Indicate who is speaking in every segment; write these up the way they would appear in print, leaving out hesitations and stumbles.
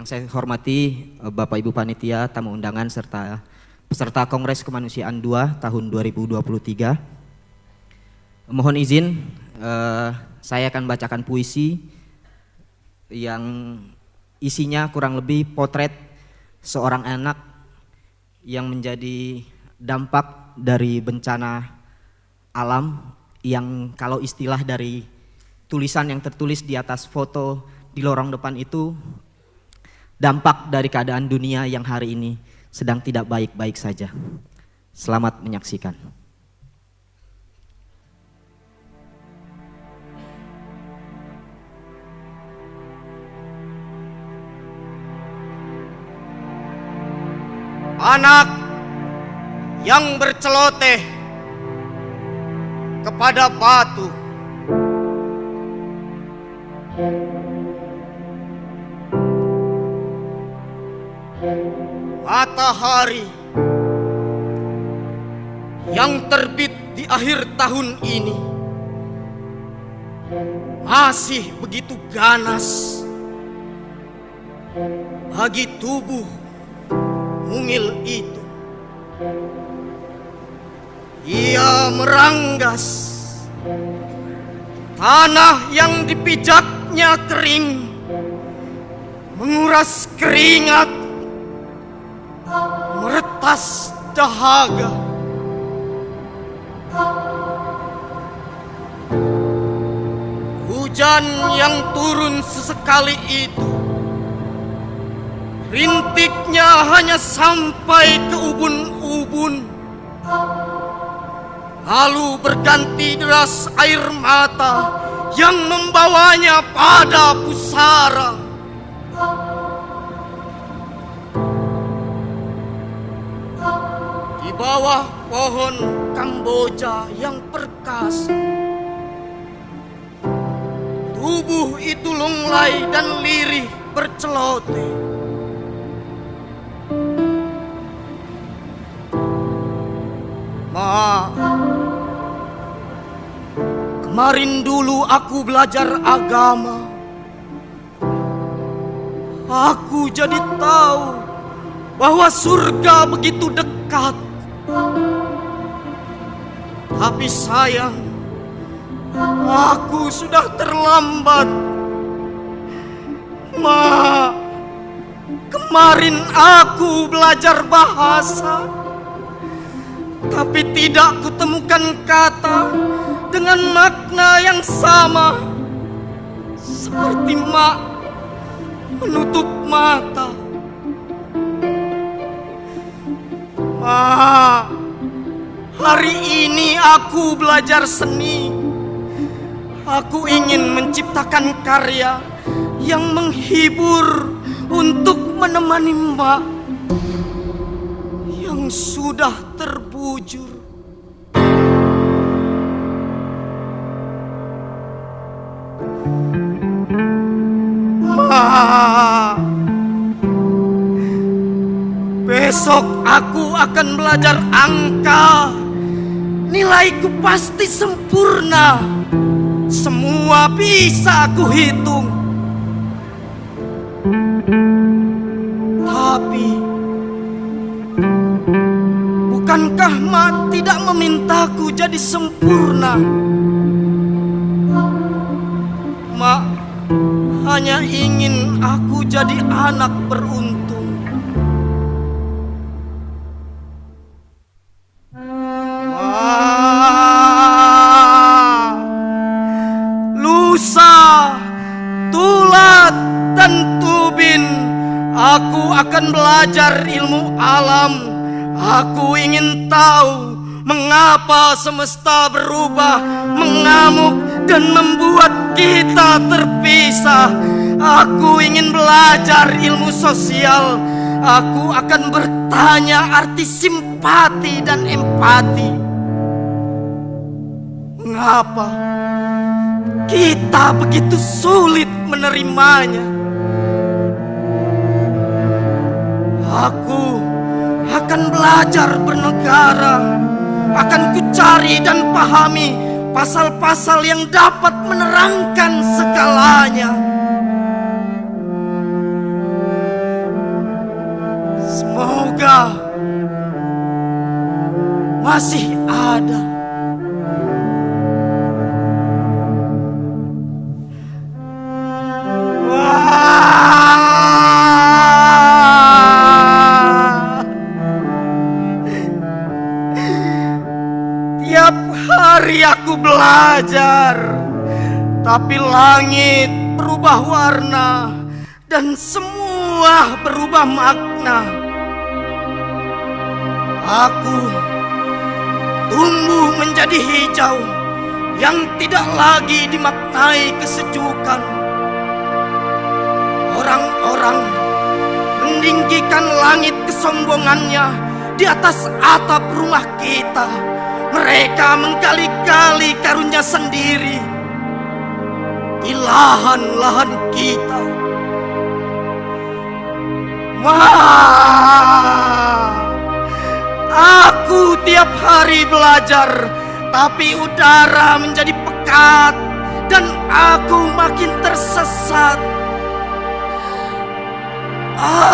Speaker 1: saya hormati Bapak Ibu Panitia, tamu undangan, serta peserta Kongres Kemanusiaan 2 tahun 2023. Mohon izin, saya akan bacakan puisi yang isinya kurang lebih potret seorang anak yang menjadi dampak dari bencana alam, yang kalau istilah dari tulisan yang tertulis di atas foto di lorong depan itu, dampak dari keadaan dunia yang hari ini sedang tidak baik-baik saja. Selamat menyaksikan.
Speaker 2: Anak yang berceloteh kepada batu, matahari yang terbit di akhir tahun ini masih begitu ganas bagi tubuh mungil itu. Ia meranggas tanah yang dipijaknya kering, menguras keringat, meretas dahaga. Hujan yang turun sesekali itu, rintiknya hanya sampai ke ubun-ubun, lalu berganti deras air mata yang membawanya pada pusara. Di bawah pohon Kamboja yang perkasa, tubuh itu lunglai dan lirih berceloteh. Ma, kemarin dulu aku belajar agama. Aku jadi tahu bahwa surga begitu dekat. Tapi sayang, aku sudah terlambat. Ma, kemarin aku belajar bahasa, tapi tidak kutemukan kata dengan makna yang sama. Seperti mak menutup mata. Ma, hari ini aku belajar seni. Aku ingin menciptakan karya yang menghibur untuk menemani mak yang sudah terbujur. Ma, besok aku akan belajar angka. Nilaiku pasti sempurna. Semua bisa aku hitung. Tapi bukankah mak tidak memintaku jadi sempurna? Mak hanya ingin aku jadi anak beruntung. Lusa, Tulat, dan Tubin, aku akan belajar ilmu alam. Aku ingin tahu mengapa semesta berubah, mengamuk, dan membuat kita terpisah. Aku ingin belajar ilmu sosial. Aku akan bertanya arti simpati dan empati. Mengapa kita begitu sulit menerimanya? Aku akan belajar bernegara. Akan kucari dan pahami pasal-pasal yang dapat menerangkan segalanya. masih ada. Wah, tiap hari aku belajar, tapi langit berubah warna dan semua berubah makna. Aku tumbuh menjadi hijau yang tidak lagi dimaknai kesejukan. Orang-orang meninggikan langit kesombongannya di atas atap rumah kita. Mereka menggali-gali karunia sendiri di lahan-lahan kita. Aku tiap hari belajar, tapi udara menjadi pekat dan aku makin tersesat.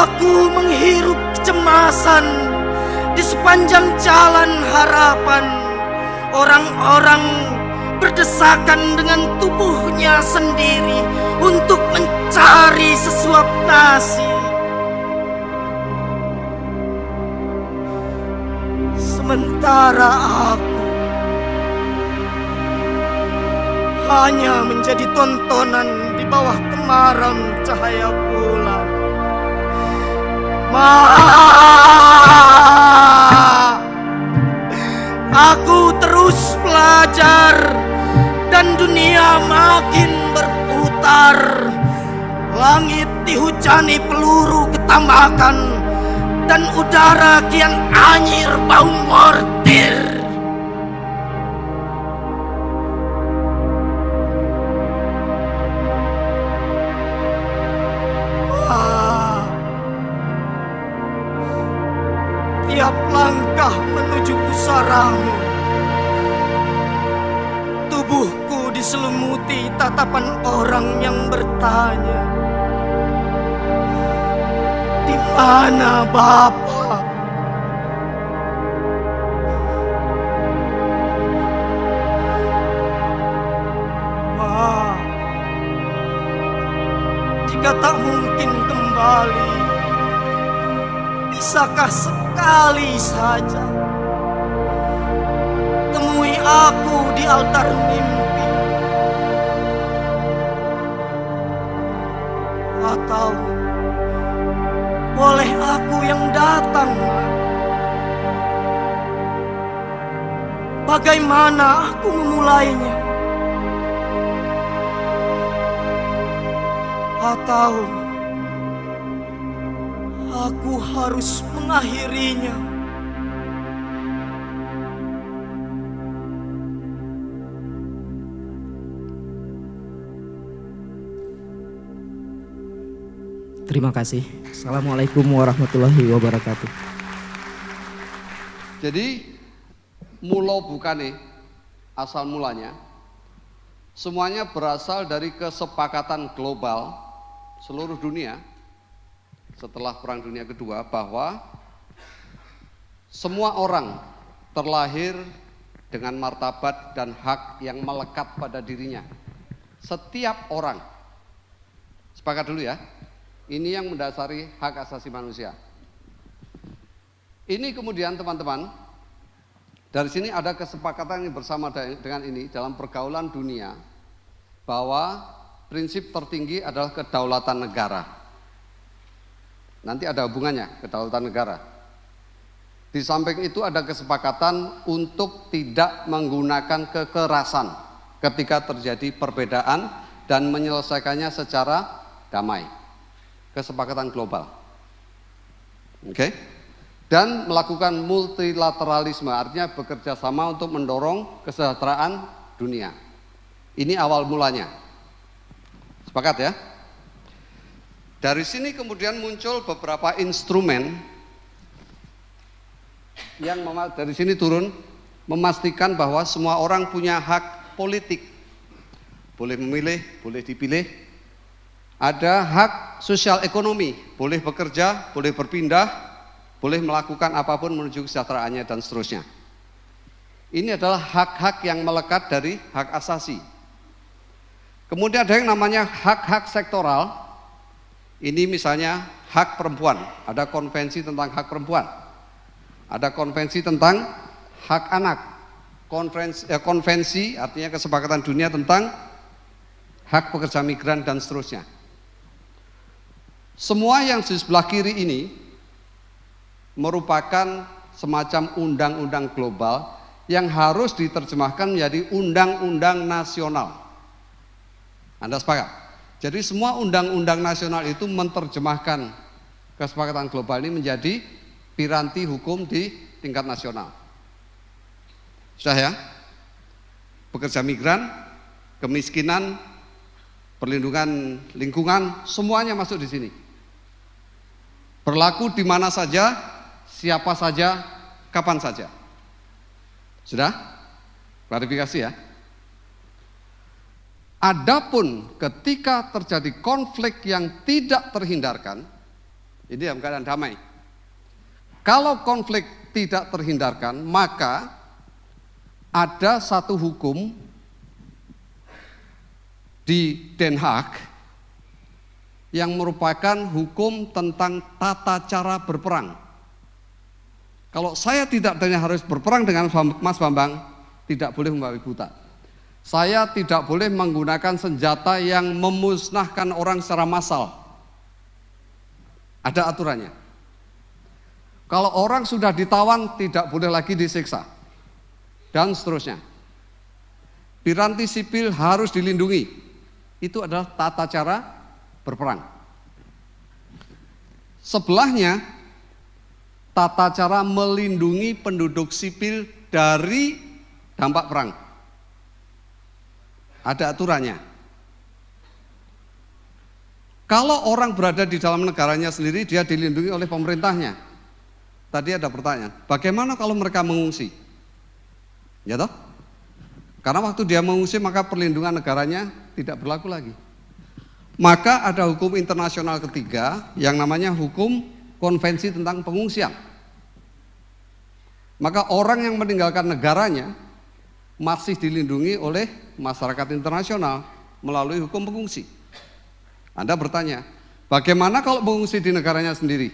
Speaker 2: Aku menghirup kecemasan di sepanjang jalan harapan. Orang-orang berdesakan dengan tubuhnya sendiri untuk mencari sesuap nasi. Sementara aku hanya menjadi tontonan di bawah temaram cahaya bulan. Aku terus belajar dan dunia makin berputar. Langit dihujani peluru ketambakan dan udara kian anyir bau mortir. Tiap langkah menuju pusaramu, tubuhku diselumuti tatapan orang yang bertanya, di mana Bapa? Jika tak mungkin kembali, bisakah sekali saja temui aku di altar mimpi? Atau boleh aku yang datang? Bagaimana aku memulainya? Atau aku harus mengakhirinya?
Speaker 1: Terima kasih. Assalamualaikum warahmatullahi wabarakatuh.
Speaker 3: Jadi mula bukane, asal mulanya semuanya berasal dari kesepakatan global seluruh dunia setelah Perang Dunia Kedua, bahwa semua orang terlahir dengan martabat dan hak yang melekat pada dirinya. Setiap orang. Sepakat dulu ya. Ini yang mendasari hak asasi manusia. Ini kemudian teman-teman, dari sini ada kesepakatan yang bersama dengan ini dalam pergaulan dunia, bahwa prinsip tertinggi adalah kedaulatan negara. Nanti ada hubungannya, kedaulatan negara. Di samping itu ada kesepakatan untuk tidak menggunakan kekerasan ketika terjadi perbedaan dan menyelesaikannya secara damai. Kesepakatan global. Oke? Dan melakukan multilateralisme, artinya bekerja sama untuk mendorong kesejahteraan dunia. Ini awal mulanya. Sepakat ya? Dari sini kemudian muncul beberapa instrumen yang dari sini turun memastikan bahwa semua orang punya hak politik. Boleh memilih, boleh dipilih. Ada hak sosial ekonomi, boleh bekerja, boleh berpindah, boleh melakukan apapun menuju kesejahteraannya dan seterusnya. Ini adalah hak-hak yang melekat dari hak asasi. Kemudian ada yang namanya hak-hak sektoral. Ini misalnya hak perempuan, ada konvensi tentang hak perempuan. Ada konvensi tentang hak anak. Konvensi artinya kesepakatan dunia tentang hak pekerja migran dan seterusnya. Semua yang di sebelah kiri ini merupakan semacam undang-undang global yang harus diterjemahkan menjadi undang-undang nasional. Anda sepakat? Jadi semua undang-undang nasional itu menerjemahkan kesepakatan global ini menjadi piranti hukum di tingkat nasional. Sudah ya? Pekerja migran, kemiskinan, perlindungan lingkungan, semuanya masuk di sini. Berlaku di mana saja, siapa saja, kapan saja. Sudah? Klarifikasi ya. Adapun ketika terjadi konflik yang tidak terhindarkan, ini dalam keadaan damai. Kalau konflik tidak terhindarkan, maka ada satu hukum di Den Haag yang merupakan hukum tentang tata cara berperang. Kalau saya tidak harus berperang dengan Mas Bambang, tidak boleh membabi buta. Saya tidak boleh menggunakan senjata yang memusnahkan orang secara massal. Ada aturannya. Kalau orang sudah ditawan, tidak boleh lagi disiksa. Dan seterusnya. Piranti sipil harus dilindungi. Itu adalah tata cara berperang. Sebelahnya, tata cara melindungi penduduk sipil dari dampak perang. Ada aturannya. Kalau orang berada di dalam negaranya sendiri, dia dilindungi oleh pemerintahnya. Tadi ada pertanyaan, bagaimana kalau mereka mengungsi? Ya toh? Karena waktu dia mengungsi maka perlindungan negaranya tidak berlaku lagi. Maka ada hukum internasional ketiga yang namanya hukum konvensi tentang pengungsian. Maka orang yang meninggalkan negaranya masih dilindungi oleh masyarakat internasional melalui hukum pengungsi. Anda bertanya, bagaimana kalau pengungsi di negaranya sendiri?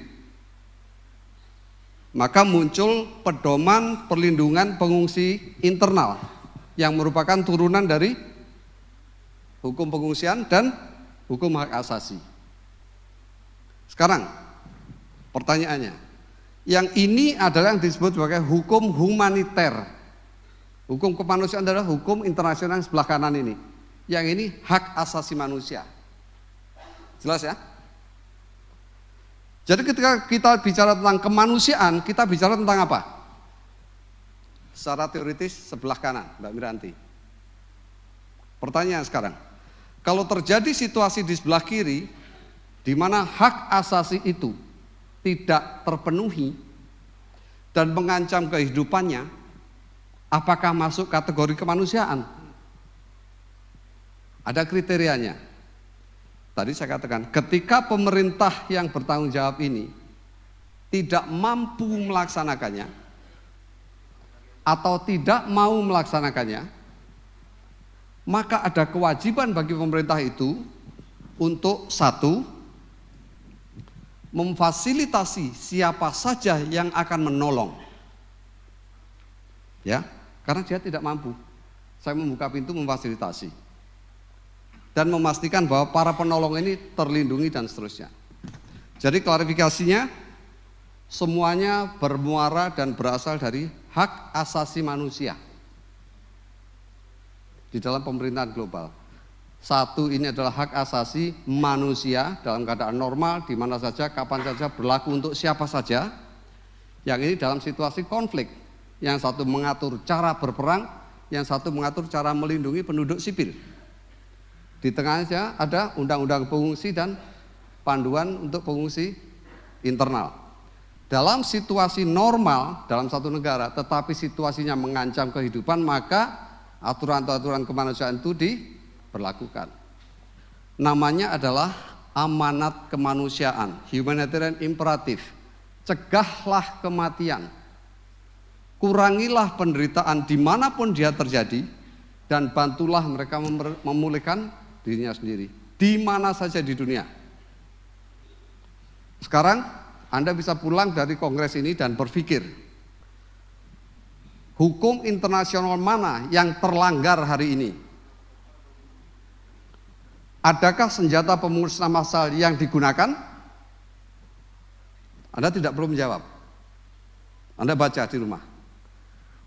Speaker 3: Maka muncul pedoman perlindungan pengungsi internal yang merupakan turunan dari hukum pengungsian dan hukum hak asasi. Sekarang pertanyaannya, yang ini adalah yang disebut sebagai hukum humaniter. Hukum kemanusiaan adalah hukum internasional yang sebelah kanan ini. Yang ini hak asasi manusia. Jelas ya? Jadi ketika kita bicara tentang kemanusiaan, kita bicara tentang apa? Secara teoritis sebelah kanan, Mbak Miranti. Pertanyaan sekarang, kalau terjadi situasi di sebelah kiri, di mana hak asasi itu tidak terpenuhi dan mengancam kehidupannya, apakah masuk kategori kemanusiaan? Ada kriterianya. Tadi saya katakan, ketika pemerintah yang bertanggung jawab ini tidak mampu melaksanakannya atau tidak mau melaksanakannya, maka ada kewajiban bagi pemerintah itu untuk satu, memfasilitasi siapa saja yang akan menolong. Ya, karena dia tidak mampu. Saya membuka pintu memfasilitasi dan memastikan bahwa para penolong ini terlindungi dan seterusnya. Jadi klarifikasinya, semuanya bermuara dan berasal dari hak asasi manusia di dalam pemerintahan global. Satu, ini adalah hak asasi manusia dalam keadaan normal, di mana saja, kapan saja, berlaku untuk siapa saja. Yang ini dalam situasi konflik. Yang satu mengatur cara berperang, yang satu mengatur cara melindungi penduduk sipil. Di tengahnya ada undang-undang pengungsi dan panduan untuk pengungsi internal. Dalam situasi normal dalam satu negara, tetapi situasinya mengancam kehidupan, maka aturan-aturan kemanusiaan itu diberlakukan. Namanya adalah amanat kemanusiaan, humanitarian imperative. Cegahlah kematian. kurangilah penderitaan dimanapun dia terjadi, dan bantulah mereka memulihkan dirinya sendiri, di mana saja di dunia. Sekarang Anda bisa pulang dari kongres ini dan berpikir, hukum internasional mana yang terlanggar hari ini? Adakah senjata pemusnahan massal yang digunakan? Anda tidak perlu menjawab. Anda baca di rumah.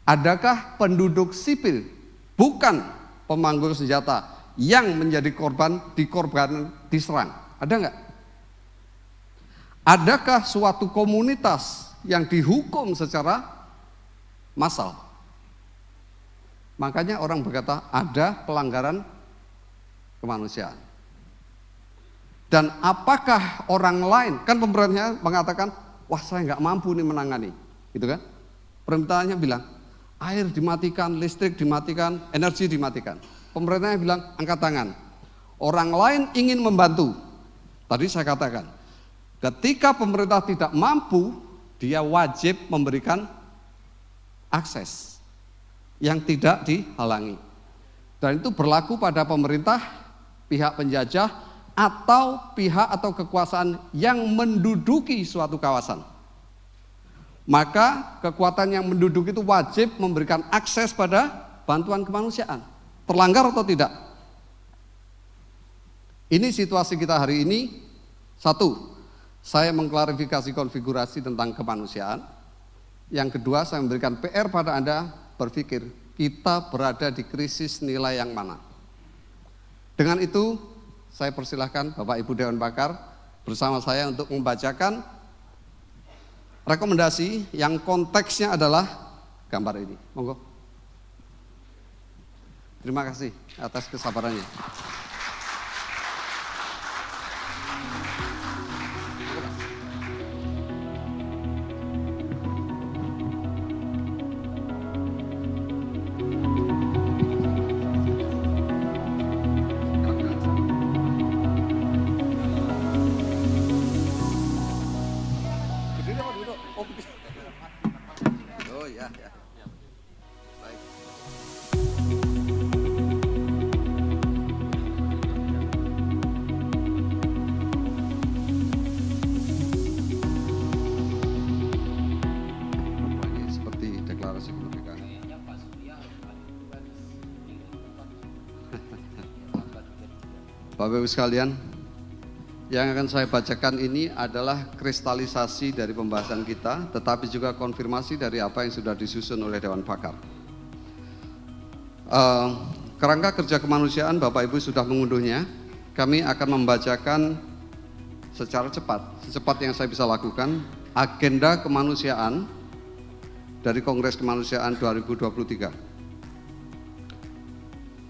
Speaker 3: Adakah penduduk sipil, bukan pemanggul senjata, yang menjadi korban diserang? Ada enggak? Adakah suatu komunitas yang dihukum secara massal? Makanya orang berkata ada pelanggaran kemanusiaan. Dan apakah orang lain, kan pemerintahnya mengatakan, wah saya nggak mampu nih menangani, gitu kan? Permintaannya bilang, air dimatikan, listrik dimatikan, energi dimatikan. Pemerintahnya bilang, angkat tangan. Orang lain ingin membantu. Tadi saya katakan, ketika pemerintah tidak mampu, dia wajib memberikan akses yang tidak dihalangi. Dan itu berlaku pada pemerintah, pihak penjajah, atau pihak atau kekuasaan yang menduduki suatu kawasan. Maka kekuatan yang menduduki itu wajib memberikan akses pada bantuan kemanusiaan. Terlanggar atau tidak? Ini situasi kita hari ini. Satu, saya mengklarifikasi konfigurasi tentang kemanusiaan. Yang kedua, saya memberikan PR pada Anda berpikir, kita berada di krisis nilai yang mana. Dengan itu, saya persilahkan Bapak Ibu Dewan Pakar bersama saya untuk membacakan rekomendasi yang konteksnya adalah gambar ini. Monggo. Terima kasih atas kesabarannya. Oh ya, ya. Baik. Lagi seperti deklarasi kemerdekaan. Bapak Ibu sekalian, yang akan saya bacakan ini adalah kristalisasi dari pembahasan kita, tetapi juga konfirmasi dari apa yang sudah disusun oleh Dewan Pakar. Kerangka kerja kemanusiaan Bapak Ibu sudah mengunduhnya. Kami akan membacakan secara secepat yang saya bisa lakukan, agenda kemanusiaan dari Kongres Kemanusiaan 2023.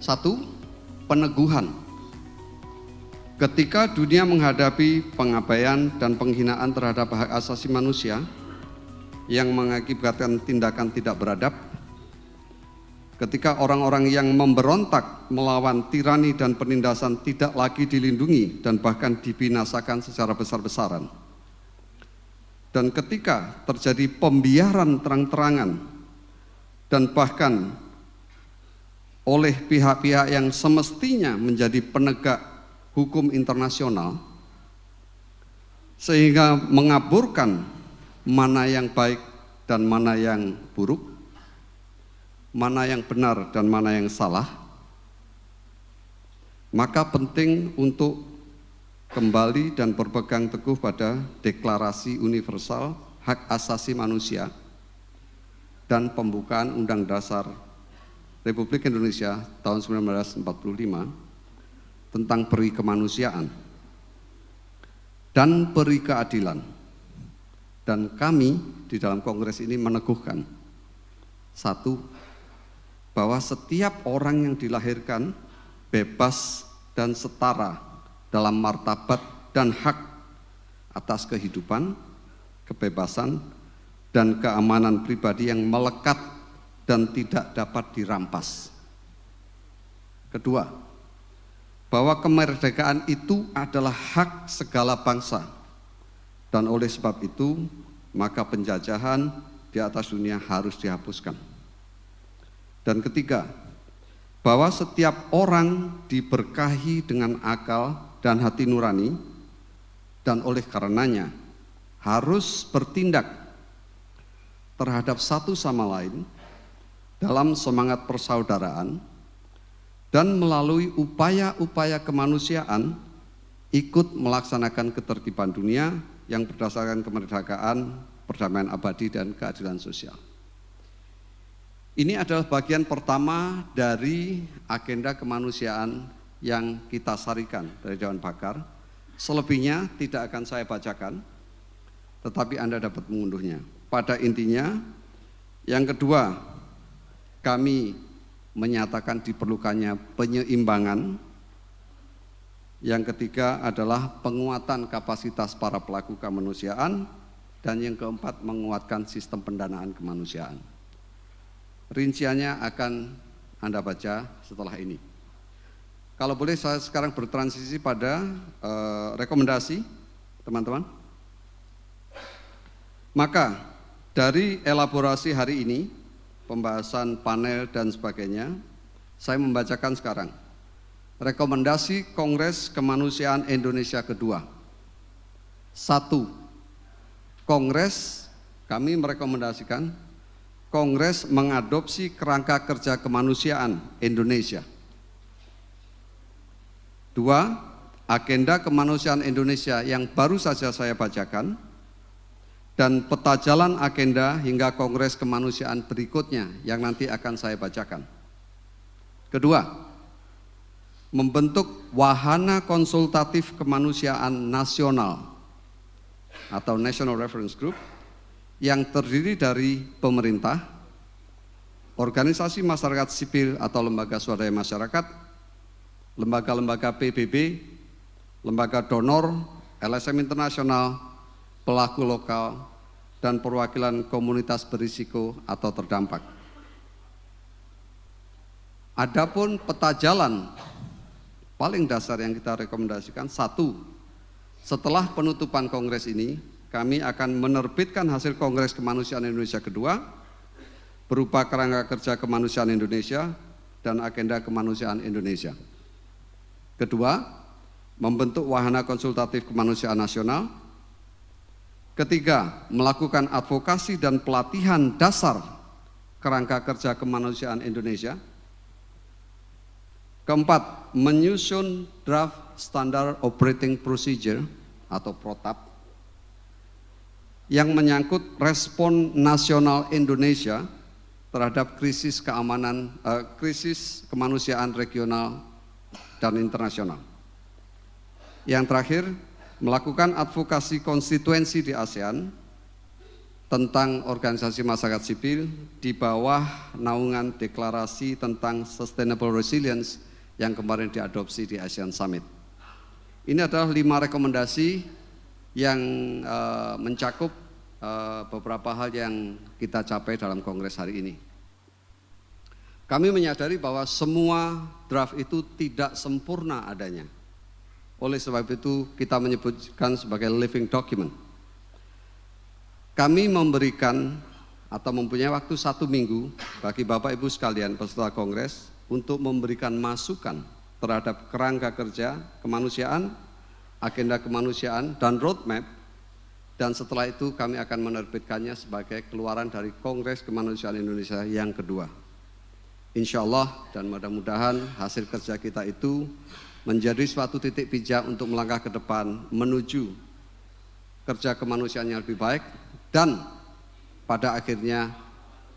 Speaker 3: 1. Peneguhan. Ketika dunia menghadapi pengabaian dan penghinaan terhadap hak asasi manusia yang mengakibatkan tindakan tidak beradab, ketika orang-orang yang memberontak melawan tirani dan penindasan tidak lagi dilindungi dan bahkan dibinasakan secara besar-besaran, dan ketika terjadi pembiaran terang-terangan dan bahkan oleh pihak-pihak yang semestinya menjadi penegak hukum internasional, sehingga mengaburkan mana yang baik dan mana yang buruk, mana yang benar dan mana yang salah, maka penting untuk kembali dan berpegang teguh pada Deklarasi Universal Hak Asasi Manusia dan pembukaan Undang Dasar Republik Indonesia tahun 1945 tentang peri kemanusiaan dan peri keadilan. Dan kami di dalam kongres ini meneguhkan, 1, bahwa setiap orang yang dilahirkan bebas dan setara dalam martabat dan hak atas kehidupan, kebebasan, dan keamanan pribadi yang melekat dan tidak dapat dirampas. Kedua, bahwa kemerdekaan itu adalah hak segala bangsa, dan oleh sebab itu maka penjajahan di atas dunia harus dihapuskan. Dan ketiga, bahwa setiap orang diberkahi dengan akal dan hati nurani, dan oleh karenanya harus bertindak terhadap satu sama lain dalam semangat persaudaraan dan melalui upaya-upaya kemanusiaan ikut melaksanakan ketertiban dunia yang berdasarkan kemerdekaan, perdamaian abadi, dan keadilan sosial. Ini adalah bagian pertama dari agenda kemanusiaan yang kita sarikan dari Dewan Pakar. Selebihnya tidak akan saya bacakan, tetapi Anda dapat mengunduhnya. Pada intinya, yang kedua, kami menyatakan diperlukannya penyeimbangan. Yang ketiga adalah penguatan kapasitas para pelaku kemanusiaan. Dan yang keempat, menguatkan sistem pendanaan kemanusiaan. Rinciannya akan Anda baca setelah ini. Kalau boleh saya sekarang bertransisi pada rekomendasi, teman-teman. Maka dari elaborasi hari ini, pembahasan panel dan sebagainya, saya membacakan sekarang rekomendasi Kongres Kemanusiaan Indonesia kedua. 1. Kongres, kami merekomendasikan Kongres mengadopsi kerangka kerja kemanusiaan Indonesia. 2. Agenda kemanusiaan Indonesia yang baru saja saya bacakan, dan peta jalan agenda hingga Kongres Kemanusiaan berikutnya yang nanti akan saya bacakan. Kedua, membentuk wahana konsultatif kemanusiaan nasional atau National Reference Group yang terdiri dari pemerintah, organisasi masyarakat sipil atau lembaga swadaya masyarakat, lembaga-lembaga PBB, lembaga donor, LSM internasional, pelaku lokal, dan perwakilan komunitas berisiko atau terdampak. Adapun peta jalan paling dasar yang kita rekomendasikan, 1. Setelah penutupan kongres ini, kami akan menerbitkan hasil Kongres Kemanusiaan Indonesia kedua berupa kerangka kerja kemanusiaan Indonesia dan agenda kemanusiaan Indonesia. Kedua, membentuk wahana konsultatif kemanusiaan nasional. Ketiga, melakukan advokasi dan pelatihan dasar kerangka kerja kemanusiaan Indonesia. Keempat, menyusun draft Standard Operating Procedure atau PROTAP yang menyangkut respon nasional Indonesia terhadap krisis keamanan, krisis kemanusiaan regional dan internasional. Yang terakhir, melakukan advokasi konstituensi di ASEAN tentang organisasi masyarakat sipil di bawah naungan deklarasi tentang Sustainable Resilience yang kemarin diadopsi di ASEAN Summit. Ini adalah 5 rekomendasi yang mencakup beberapa hal yang kita capai dalam kongres hari ini. Kami menyadari bahwa semua draft itu tidak sempurna adanya. Oleh sebab itu kita menyebutkan sebagai living document. Kami memberikan atau mempunyai waktu 1 minggu bagi Bapak Ibu sekalian peserta kongres untuk memberikan masukan terhadap kerangka kerja kemanusiaan, agenda kemanusiaan, dan roadmap, dan setelah itu kami akan menerbitkannya sebagai keluaran dari Kongres Kemanusiaan Indonesia yang kedua. Insya Allah dan mudah-mudahan hasil kerja kita itu menjadi suatu titik pijak untuk melangkah ke depan menuju kerja kemanusiaan yang lebih baik dan pada akhirnya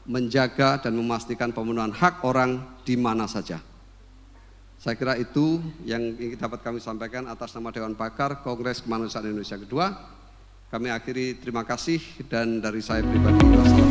Speaker 3: menjaga dan memastikan pemenuhan hak orang di mana saja. Saya kira itu yang dapat kami sampaikan atas nama Dewan Pakar Kongres Kemanusiaan Indonesia kedua. Kami akhiri, terima kasih, dan dari saya pribadi, wassalamualaikum.